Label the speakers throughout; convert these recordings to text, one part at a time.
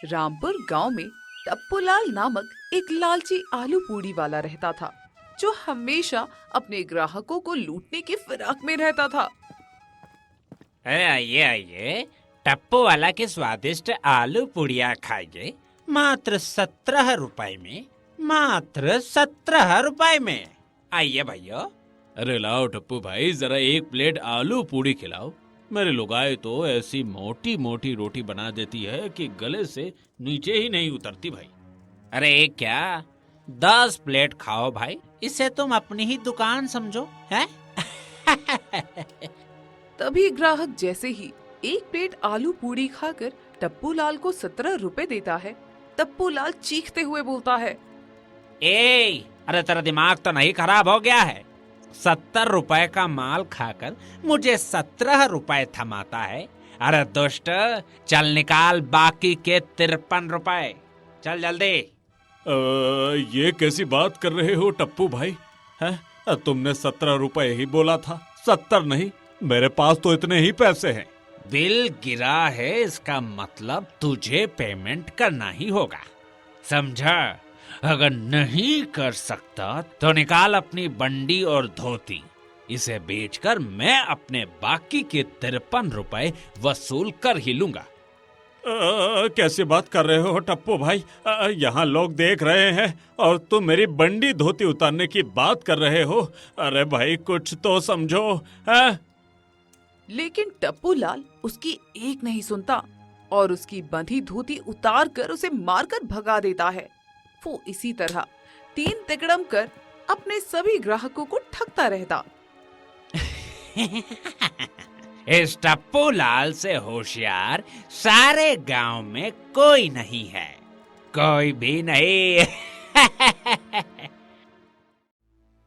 Speaker 1: रामपुर गांव में टप्पूलाल नामक एक लालची आलू पूड़ी वाला रहता था, जो हमेशा अपने ग्राहकों को लूटने की फिराक में रहता था।
Speaker 2: अरे आइए आइए, टप्पू वाला की स्वादिष्ट आलू पुड़िया खाइए, मात्र 17 रुपए में, मात्र 17 रुपए में। आइए भैया।
Speaker 3: अरे लाओ टप्पू भाई, जरा एक प्लेट आलू पूड़ी खिलाओ। मेरे लुगाई तो ऐसी मोटी मोटी रोटी बना देती है कि गले से नीचे ही नहीं उतरती भाई।
Speaker 2: अरे क्या 10 प्लेट खाओ भाई, इसे तुम अपनी ही दुकान समझो है।
Speaker 1: तभी ग्राहक जैसे ही एक प्लेट आलू पूड़ी खाकर टप्पूलाल को 17 रुपए देता है, टप्पूलाल चीखते हुए बोलता है,
Speaker 2: अरे तेरा दिमाग तो नहीं खराब हो गया है? 70 रुपए का माल खाकर मुझे 17 रुपए थमाता है? अरे दुष्ट, चल निकाल बाकी के 53 रुपए, चल जल्दी।
Speaker 3: ये कैसी बात कर रहे हो टप्पू भाई? हैं? तुमने 17 रुपए ही बोला था, 70 नहीं। मेरे पास तो इतने ही पैसे हैं।
Speaker 2: बिल गिरा है, इसका मतलब तुझे पेमेंट करना ही होगा, समझा? अगर नहीं कर सकता तो निकाल अपनी बंडी और धोती, इसे बेचकर मैं अपने बाकी के 53 रुपए वसूल कर ही लूंगा।
Speaker 3: कैसी बात कर रहे हो टप्पू भाई? यहाँ लोग देख रहे हैं और तुम मेरी बंडी धोती उतारने की बात कर रहे हो? अरे भाई कुछ तो समझो है?
Speaker 1: लेकिन टप्पूलाल उसकी एक नहीं सुनता और उसकी बंधी धोती उतार कर उसे मारकर भगा देता है। वो इसी तरह 3 तिकड़म कर अपने सभी ग्राहकों को ठगता रहता।
Speaker 2: इस टप्पूलाल से होशियार सारे गांव में कोई नहीं है, कोई भी नहीं।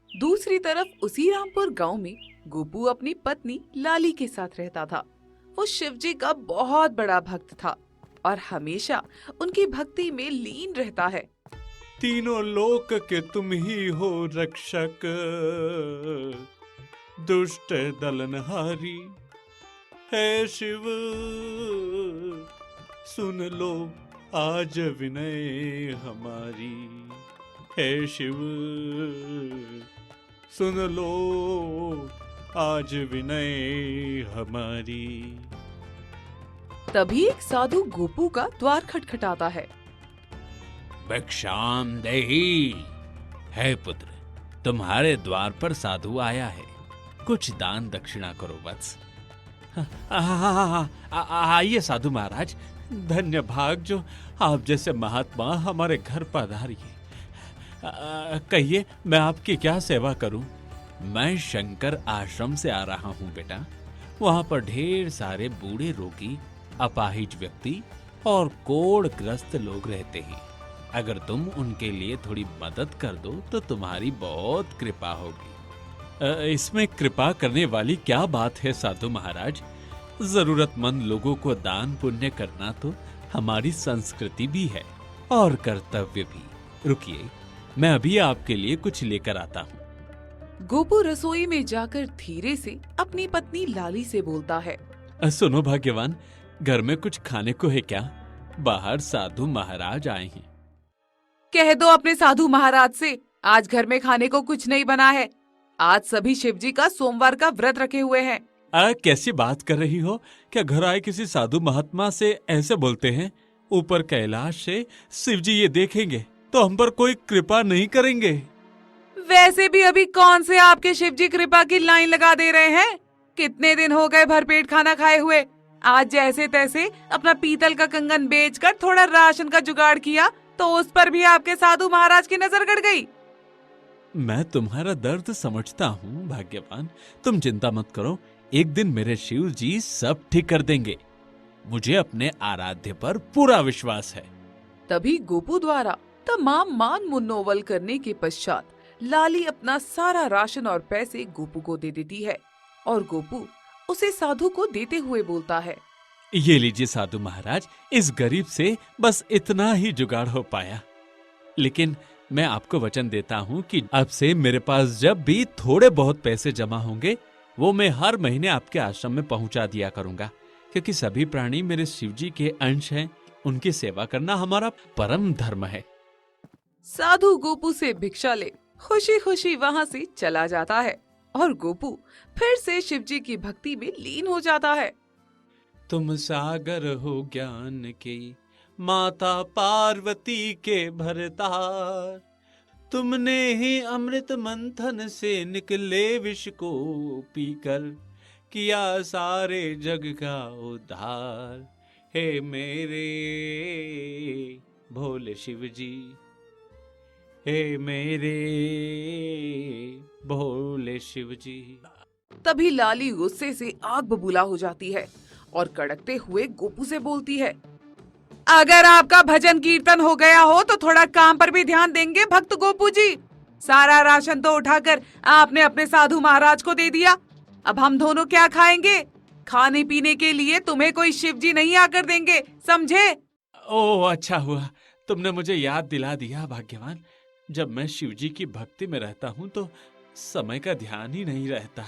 Speaker 1: दूसरी तरफ उसी रामपुर गांव में गोपू अपनी पत्नी लाली के साथ रहता था। वो शिवजी का बहुत बड़ा भक्त था और हमेशा उनकी भक्ति में लीन रहता है।
Speaker 3: तीनों लोक के तुम ही हो रक्षक, दुष्ट दलनहारी। हे शिव सुन लो आज विनय हमारी। हे शिव सुन लो आज विनय हमारी।
Speaker 1: तभी एक साधु गोपू का द्वार खटखटाता है।
Speaker 3: भिक्षाम देहि। है पुत्र, तुम्हारे द्वार पर साधु आया है, कुछ दान दक्षिणा करो वत्स। आइए साधु महाराज, धन्य भाग जो आप जैसे महात्मा हमारे घर पधारिए। कहिए मैं आपकी क्या सेवा करूं? मैं शंकर आश्रम से आ रहा हूं बेटा। वहां पर ढेर सारे बूढ़े रोगी, अपाहिज व्यक्ति और कोढ़ग्रस्त लोग रहते हैं। अगर तुम उनके लिए थोड़ी मदद कर दो तो तुम्हारी बहुत कृपा होगी। इसमें कृपा करने वाली क्या बात है साधु महाराज? जरूरतमंद लोगों को दान पुण्य करना तो हमारी संस्कृति भी है और कर्तव्य भी। रुकिए, मैं अभी आपके लिए कुछ लेकर आता हूँ।
Speaker 1: गोपू रसोई में जाकर धीरे से अपनी पत्नी लाली से बोलता है,
Speaker 3: सुनो भाग्यवान, घर में कुछ खाने को है क्या? बाहर साधु महाराज आए हैं।
Speaker 1: कह दो अपने साधु महाराज से आज घर में खाने को कुछ नहीं बना है। आज सभी शिवजी का सोमवार का व्रत रखे हुए हैं।
Speaker 3: कैसी बात कर रही हो? क्या घर आए किसी साधु महात्मा से ऐसे बोलते हैं? ऊपर कैलाश से शिवजी ये देखेंगे तो हम पर कोई कृपा नहीं करेंगे।
Speaker 1: वैसे भी अभी कौन से आपके शिवजी कृपा की लाइन लगा दे रहे हैं? कितने दिन हो गए भरपेट खाना खाए हुए। आज जैसे तैसे अपना पीतल का कंगन बेचकर थोड़ा राशन का जुगाड़ किया तो उस पर भी आपके साधु महाराज की नजर गड़ गई।
Speaker 3: मैं तुम्हारा दर्द समझता हूँ भाग्यवान, तुम चिंता मत करो, एक दिन मेरे शिव जी सब ठीक कर देंगे। मुझे अपने आराध्य पर पूरा विश्वास है।
Speaker 1: तभी गोपू द्वारा तमाम मान मुन्नोवल करने के पश्चात लाली अपना सारा राशन और पैसे गोपू को दे देती है और गोपू उसे साधु को देते हुए बोलता है,
Speaker 3: ये लीजिए साधु महाराज, इस गरीब से बस इतना ही जुगाड़ हो पाया। लेकिन मैं आपको वचन देता हूँ कि अब से मेरे पास जब भी थोड़े बहुत पैसे जमा होंगे वो मैं हर महीने आपके आश्रम में पहुंचा दिया करूंगा, क्योंकि सभी प्राणी मेरे शिवजी के अंश हैं उनकी सेवा करना हमारा परम धर्म है।
Speaker 1: साधु गोपू से भिक्षा ले खुशी खुशी वहां से चला जाता है और गोपू फिर से शिवजी की भक्ति में लीन हो जाता है।
Speaker 3: तुम सागर हो ज्ञान के, माता पार्वती के भरतार, तुमने ही अमृत मंथन से निकले विष को पीकर, किया सारे जग का उद्धार। हे मेरे भोले शिव जी, हे मेरे भोले शिव जी।
Speaker 1: तभी लाली गुस्से से आग बबूला हो जाती है और कड़कते हुए गोपू से बोलती है, अगर आपका भजन कीर्तन हो गया हो तो थोड़ा काम पर भी ध्यान देंगे भक्त गोपू जी। सारा राशन तो उठाकर आपने अपने साधु महाराज को दे दिया, अब हम दोनों क्या खाएंगे? खाने पीने के लिए तुम्हें कोई शिवजी नहीं आकर देंगे, समझे?
Speaker 3: ओह, अच्छा हुआ तुमने मुझे याद दिला दिया भाग्यवान। जब मैं शिवजी की भक्ति में रहता हूँ तो समय का ध्यान ही नहीं रहता।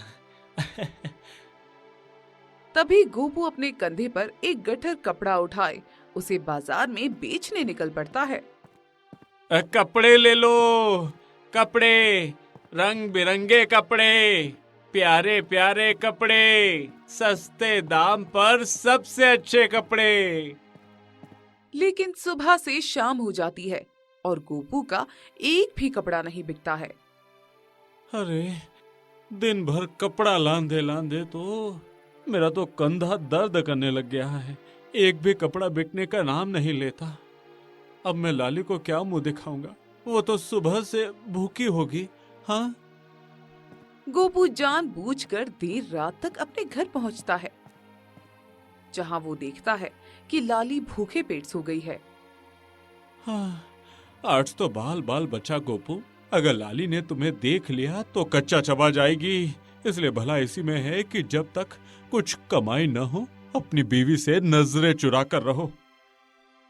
Speaker 1: तभी गोपू अपने कंधे पर एक गट्ठर कपड़ा उठाए उसे बाजार में बेचने निकल पड़ता है।
Speaker 3: कपड़े ले लो, कपड़े, रंग बिरंगे कपड़े, प्यारे प्यारे कपड़े, सस्ते दाम पर सबसे अच्छे कपड़े।
Speaker 1: लेकिन सुबह से शाम हो जाती है और गोपू का एक भी कपड़ा नहीं बिकता है।
Speaker 3: अरे, दिन भर कपड़ा लांदे लांदे तो मेरा तो कंधा दर्द करने लग गया है। एक भी कपड़ा बिकने का नाम नहीं लेता। अब मैं लाली को क्या मुंह दिखाऊंगा? वो तो सुबह से भूखी होगी। हाँ,
Speaker 1: गोपू जानबूझकर देर रात तक अपने घर पहुंचता है, जहां वो देखता है कि लाली भूखे पेट सो गई है।
Speaker 3: हाँ, आज तो बाल बाल बचा गोपू। अगर लाली ने तुम्हें देख लिया तो कच्चा चबा जाएगी। इसलिए भला इसी में है कि जब तक कुछ कमाई न हो अपनी बीवी से नजरें चुरा कर रहो।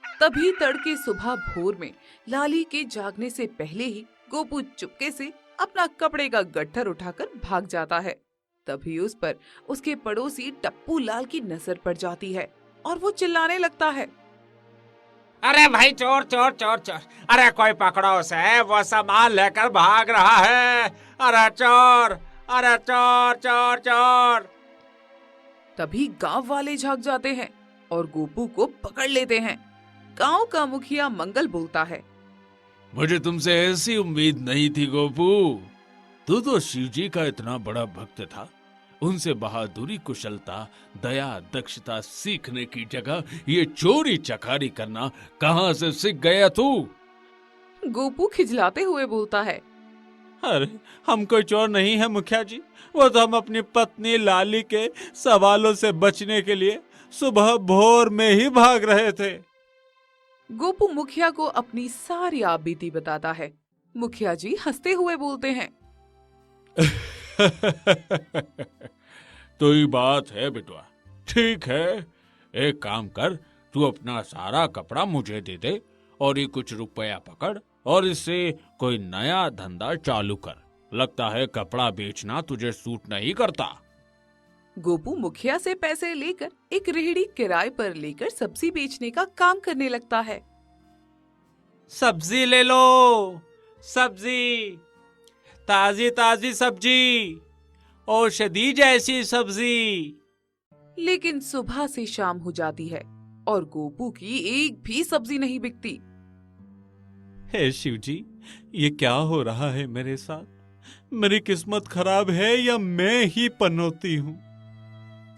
Speaker 1: तभी तड़के सुबह भोर में लाली के जागने से पहले ही गोपू चुपके से अपना कपड़े का गट्ठर उठाकर भाग जाता है। तभी उस पर उसके पड़ोसी टप्पू लाल की नजर पड़ जाती है और वो चिल्लाने लगता है,
Speaker 2: अरे भाई, चोर चोर चोर चोर, अरे कोई पकड़ो उसे, वो सामान लेकर भाग रहा है। अरे चोर, अरे चोर चोर चोर।
Speaker 1: तभी गांव वाले झाग जाते हैं और गोपू को पकड़ लेते हैं। गांव का मुखिया मंगल बोलता है,
Speaker 3: मुझे तुमसे ऐसी उम्मीद नहीं थी गोपू। तू तो शिवजी का इतना बड़ा भक्त था। उनसे बहादुरी, कुशलता, दया, दक्षता सीखने की जगह ये चोरी चकारी करना कहां से सीख गया तू?
Speaker 1: गोपू खिजलाते हुए बोलता है,
Speaker 3: अरे, हम कोई चोर नहीं है मुखिया जी। वो तो हम अपनी पत्नी लाली के सवालों से बचने के लिए सुबह भोर में ही भाग रहे थे।
Speaker 1: गोपू मुखिया को अपनी सारी आपबीती बताता है। मुखिया जी हंसते हुए बोलते हैं,
Speaker 3: तो ये बात है बेटवा। ठीक है, एक काम कर, तू अपना सारा कपड़ा मुझे दे दे और ये कुछ रुपया पकड़ और इससे कोई नया धंधा चालू कर। लगता है कपड़ा बेचना तुझे सूट नहीं करता।
Speaker 1: गोपू मुखिया से पैसे लेकर एक रेहड़ी किराए पर लेकर सब्जी बेचने का काम करने लगता है।
Speaker 3: सब्जी ले लो, सब्जी, ताजी ताजी सब्जी, औषधि जैसी सब्जी।
Speaker 1: लेकिन सुबह से शाम हो जाती है और गोपू की एक भी सब्जी नहीं बिकती।
Speaker 3: हे शिवजी, ये क्या हो रहा है मेरे साथ? मेरी किस्मत खराब है या मैं ही पनौती हूँ?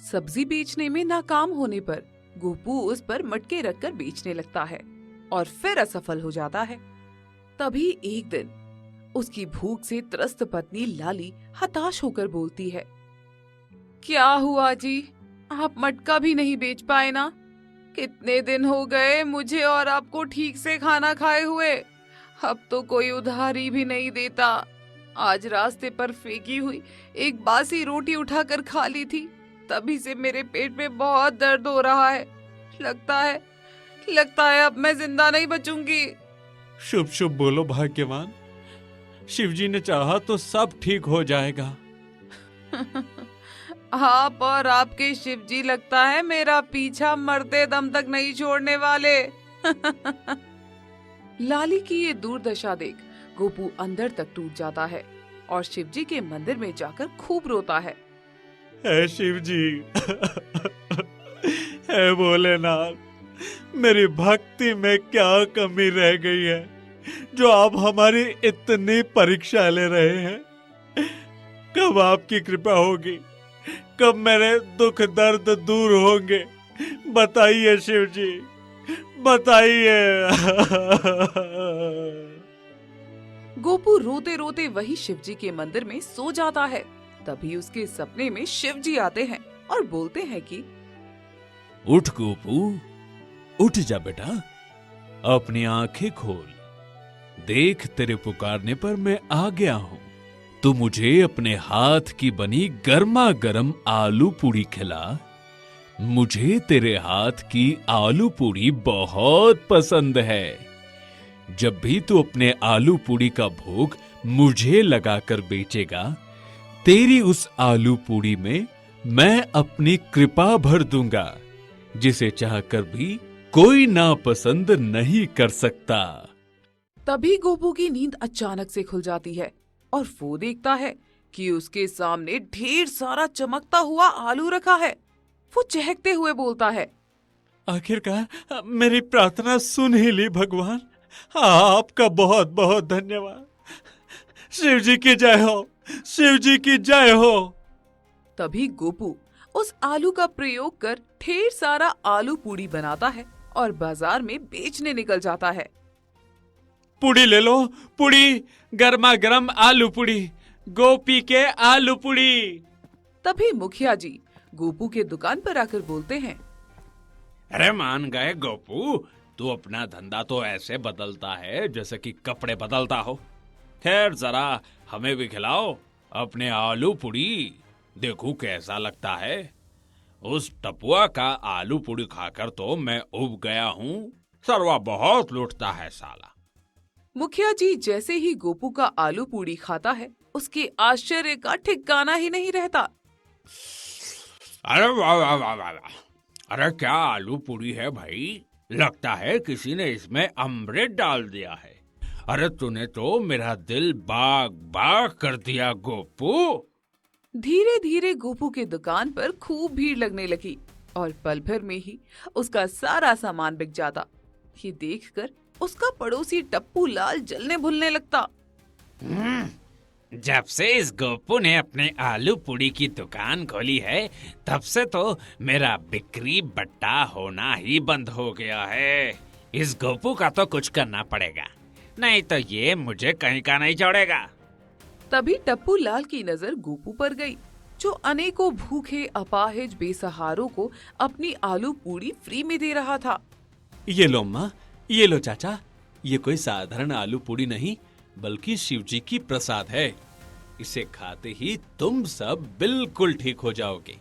Speaker 1: सब्जी बेचने में नाकाम होने पर गोपू उस पर मटके रखकर बेचने लगता है और फिर असफल हो जाता है। तभी एक दिन उसकी भूख से त्रस्त पत्नी लाली हताश होकर बोलती है, क्या हुआ जी, आप मटका भी नहीं बेच पाए ना? कितने दिन हो गए मुझे और आपको ठीक से खाना खाए हुए। अब तो कोई उधारी भी नहीं देता। आज रास्ते पर फेंकी हुई एक बासी रोटी उठाकर खा ली थी, तभी से मेरे पेट में बहुत दर्द हो रहा है। लगता है अब मैं जिंदा नहीं बचूंगी।
Speaker 3: शुभ शुभ बोलो भाग्यवान। शिवजी ने चाहा तो सब ठीक हो जाएगा।
Speaker 1: आप और आपके शिवजी लगता है मेरा पीछा मरते दम तक नहीं छोड़ने वाले। लाली की ये दुर्दशा देख गोपू अंदर तक टूट जाता है और शिवजी के मंदिर में जाकर खूब रोता है।
Speaker 3: हे शिव जी, हे भोलेनाथ, मेरी भक्ति में क्या कमी रह गई है जो आप हमारी इतनी परीक्षा ले रहे हैं? कब आपकी कृपा होगी? कब मेरे दुख दर्द दूर होंगे? बताइए शिव जी, बताइए।
Speaker 1: गोपू रोते रोते वही शिवजी के मंदिर में सो जाता है। तभी उसके सपने में शिवजी आते हैं और बोलते हैं कि
Speaker 3: उठ गोपू, उठ जा बेटा, अपनी आंखें खोल, देख तेरे पुकारने पर मैं आ गया हूं। तू मुझे अपने हाथ की बनी गर्मा गर्म आलू पूड़ी खिला। मुझे तेरे हाथ की आलू पूड़ी बहुत पसंद है। जब भी तू अपने आलू पूड़ी का भोग मुझे लगाकर बेचेगा, तेरी उस आलू पूड़ी में मैं अपनी कृपा भर दूंगा, जिसे चाहकर भी कोई नापसंद नहीं कर सकता।
Speaker 1: तभी गोपू की नींद अचानक से खुल जाती है और वो देखता है कि उसके सामने ढेर सारा चमकता हुआ आलू रखा है। वो चहकते हुए बोलता है,
Speaker 3: आखिरकार मेरी प्रार्थना सुन ही ली भगवान। आपका बहुत बहुत धन्यवाद। शिव जी की जय हो, शिव जी की जय हो।
Speaker 1: तभी गोपू उस आलू का प्रयोग कर ढेर सारा आलू पूड़ी बनाता है और बाजार में बेचने निकल जाता है।
Speaker 3: पूड़ी ले लो, पूड़ी, गर्मा गर्म आलू पूड़ी, गोपी के आलू पूड़ी।
Speaker 1: तभी मुखिया जी गोपू के दुकान पर आकर बोलते हैं,
Speaker 2: अरे मान गए गोपू, तू अपना धंधा तो ऐसे बदलता है जैसे कि कपड़े बदलता हो। खैर जरा हमें भी खिलाओ अपने आलू पूड़ी, देखूं कैसा लगता है। उस टपुआ का आलू पूड़ी खाकर तो मैं उब गया हूँ। सरवा बहुत लूटता है साला।
Speaker 1: मुखिया जी जैसे ही गोपू का आलू पूड़ी खाता है, उसके आश्चर्य का ठिकाना ही नहीं रहता।
Speaker 2: अरे वाह वाह वाह वाह वाह, अरे क्या आलू पूड़ी है भाई, लगता है किसी ने इसमें अमृत डाल दिया है। अरे तूने तो मेरा दिल बाग बाग कर दिया गोपू।
Speaker 1: धीरे धीरे गोपू के दुकान पर खूब भीड़ लगने लगी और पल भर में ही उसका सारा सामान बिक जाता। ये देखकर उसका पड़ोसी टप्पू लाल जलने भुलने लगता।
Speaker 2: जब से इस गोपू ने अपने आलू पूड़ी की दुकान खोली है, तब से तो मेरा बिक्री बट्टा होना ही बंद हो गया है। इस गोपू का तो कुछ करना पड़ेगा, नहीं तो ये मुझे कहीं का नहीं छोड़ेगा।
Speaker 1: तभी टप्पू लाल की नजर गोपू पर गई, जो अनेकों भूखे अपाहिज बेसहारों को अपनी आलू पूड़ी फ्री में दे रहा था।
Speaker 3: ये लो अम्मा, ये लो चाचा, ये कोई साधारण आलू पूड़ी नहीं बल्कि शिव जी की प्रसाद है। इसे खाते ही तुम सब बिल्कुल ठीक हो जाओगे।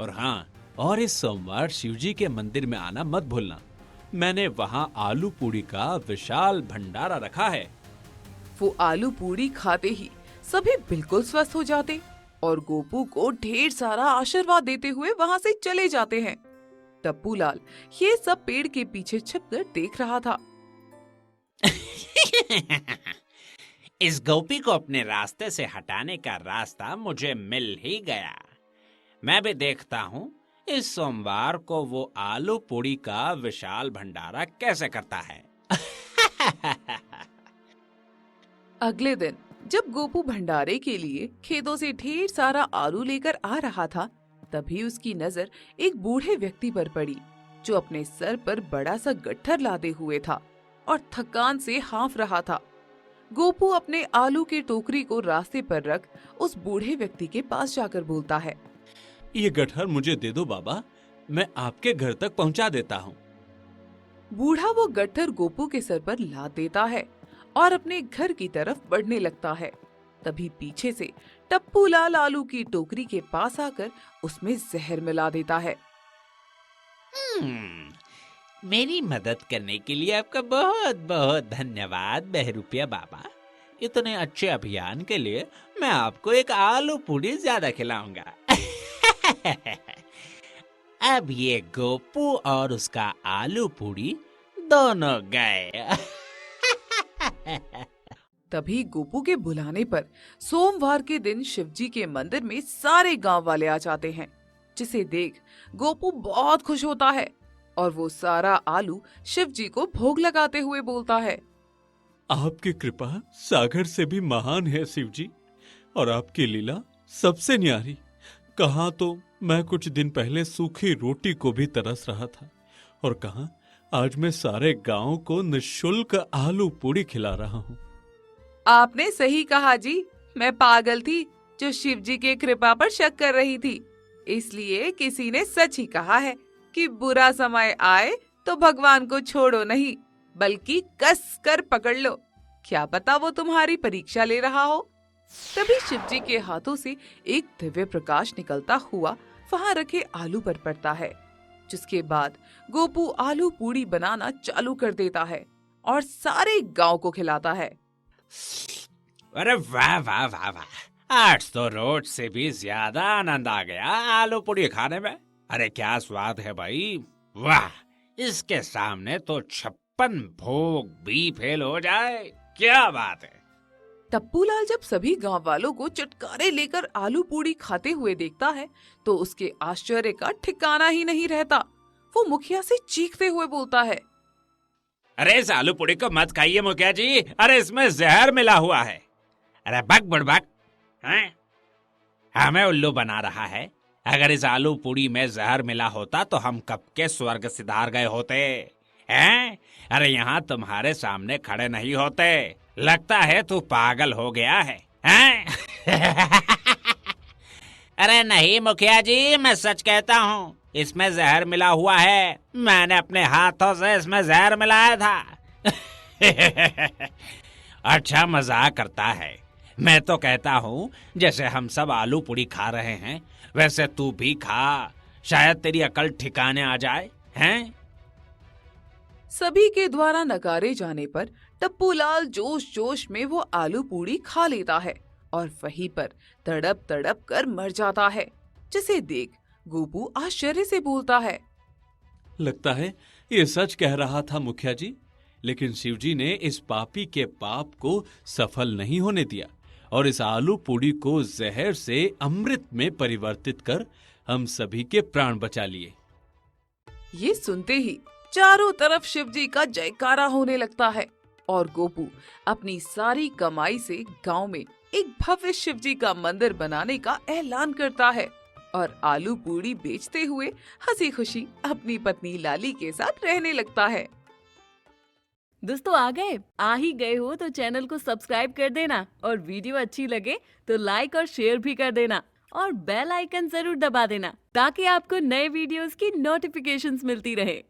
Speaker 3: और हाँ, और इस सोमवार शिव जी के मंदिर में आना मत भूलना। मैंने वहाँ आलू पूड़ी का विशाल भंडारा रखा है।
Speaker 1: वो आलू पूड़ी खाते ही सभी बिल्कुल स्वस्थ हो जाते और गोपू को ढेर सारा आशीर्वाद देते हुए वहाँ से चले जाते हैं। टप्पू लाल ये सब पेड़ के पीछे छिपकर देख रहा था।
Speaker 2: इस गोपी को अपने रास्ते से हटाने का रास्ता मुझे मिल ही गया। मैं भी देखता हूँ इस सोमवार को वो आलू पूड़ी का विशाल भंडारा कैसे करता है।
Speaker 1: अगले दिन जब गोपू भंडारे के लिए खेतों से ढेर सारा आलू लेकर आ रहा था, तभी उसकी नजर एक बूढ़े व्यक्ति पर पड़ी, जो अपने सर पर बड़ा सा गट्ठर लादे हुए था और थकान से हाँफ रहा था। गोपू अपने आलू की टोकरी को रास्ते पर रख उस बूढ़े व्यक्ति के पास जाकर बोलता है,
Speaker 3: ये गट्ठर मुझे दे दो बाबा, मैं आपके घर तक पहुंचा देता हूँ।
Speaker 1: बूढ़ा वो गट्ठर गोपू के सर पर लाद देता है और अपने घर की तरफ बढ़ने लगता है। तभी पीछे से टप्पू लाल आलू की टोकरी के पास आकर उसमें जहर मिला देता है।
Speaker 2: मेरी मदद करने के लिए आपका बहुत बहुत धन्यवाद बहरूपिया बाबा। इतने अच्छे अभियान के लिए मैं आपको एक आलू पूड़ी ज्यादा खिलाऊंगा। अब ये गोपू और उसका आलू पूड़ी दोनों गए।
Speaker 1: तभी गोपू के बुलाने पर सोमवार के दिन शिवजी के मंदिर में सारे गांव वाले आ जाते हैं, जिसे देख गोपू बहुत खुश होता है और वो सारा आलू शिवजी को भोग लगाते हुए बोलता है,
Speaker 3: आपकी कृपा सागर से भी महान है शिव जी, और आपकी लीला सबसे न्यारी। कहाँ तो मैं कुछ दिन पहले सूखी रोटी को भी तरस रहा था, और कहाँ आज मैं सारे गांव को निःशुल्क आलू पूड़ी खिला रहा हूँ।
Speaker 1: आपने सही कहा जी, मैं पागल थी जो शिवजी के कृपा पर शक कर रही थी। इसलिए किसी ने सच ही कहा है कि बुरा समय आए तो भगवान को छोड़ो नहीं, बल्कि कस कर पकड़ लो। क्या पता वो तुम्हारी परीक्षा ले रहा हो। तभी शिवजी के हाथों से एक दिव्य प्रकाश निकलता हुआ वहां रखे आलू पर पड़ता है, जिसके बाद गोपू आलू पूड़ी बनाना चालू कर देता है और सारे गांव को खिलाता है।
Speaker 2: अरे वाह वाह वाह वाह, आज तो रोज से भी ज्यादा आनंद आ गया आलू पूड़ी खाने में। अरे क्या स्वाद है भाई, वाह! इसके सामने तो 56 भोग भी फेल हो जाए। क्या बात है।
Speaker 1: टप्पूलाल जब सभी गांव वालों को चटकारे लेकर आलू पूड़ी खाते हुए देखता है तो उसके आश्चर्य का ठिकाना ही नहीं रहता। वो मुखिया से चीखते हुए बोलता है,
Speaker 2: अरे इस आलू पूड़ी को मत खाइए मुखिया जी, अरे इसमें जहर मिला हुआ है। अरे बक बुड़बक, हैं? हमें उल्लू बना रहा है। अगर इस आलू पूड़ी में जहर मिला होता तो हम कब के स्वर्ग सिधार गए होते हैं। अरे यहाँ तुम्हारे सामने खड़े नहीं होते। लगता है तू पागल हो गया है, हैं? अरे नहीं मुखिया जी, मैं सच कहता हूँ, इसमें जहर मिला हुआ है। मैंने अपने हाथों से इसमें जहर मिलाया था। अच्छा मजाक करता है। मैं तो कहता हूँ जैसे हम सब आलू पूड़ी खा रहे हैं वैसे तू भी खा, शायद तेरी अकल ठिकाने आ जाए, हैं?
Speaker 1: सभी के द्वारा नकारे जाने पर टप्पूलाल जोश जोश में वो आलू पूड़ी खा लेता है और वहीं पर तड़प तड़प कर मर जाता है, जिसे देख गोपू आश्चर्य से बोलता है,
Speaker 3: लगता है ये सच कह रहा था मुखिया जी, लेकिन शिवजी ने इस पापी के पाप को सफल नहीं होने दिया और इस आलू पूड़ी को जहर से अमृत में परिवर्तित कर हम सभी के प्राण बचा लिए।
Speaker 1: ये सुनते ही चारों तरफ शिवजी का जयकारा होने लगता है और गोपू अपनी सारी कमाई से गांव में एक भव्य शिवजी का मंदिर बनाने का ऐलान करता है और आलू पूड़ी बेचते हुए हंसी खुशी अपनी पत्नी लाली के साथ रहने लगता है।
Speaker 4: दोस्तों आ ही गए हो तो चैनल को सब्सक्राइब कर देना और वीडियो अच्छी लगे तो लाइक और शेयर भी कर देना और बेल आइकन जरूर दबा देना ताकि आपको नए वीडियोस की नोटिफिकेशंस मिलती रहे।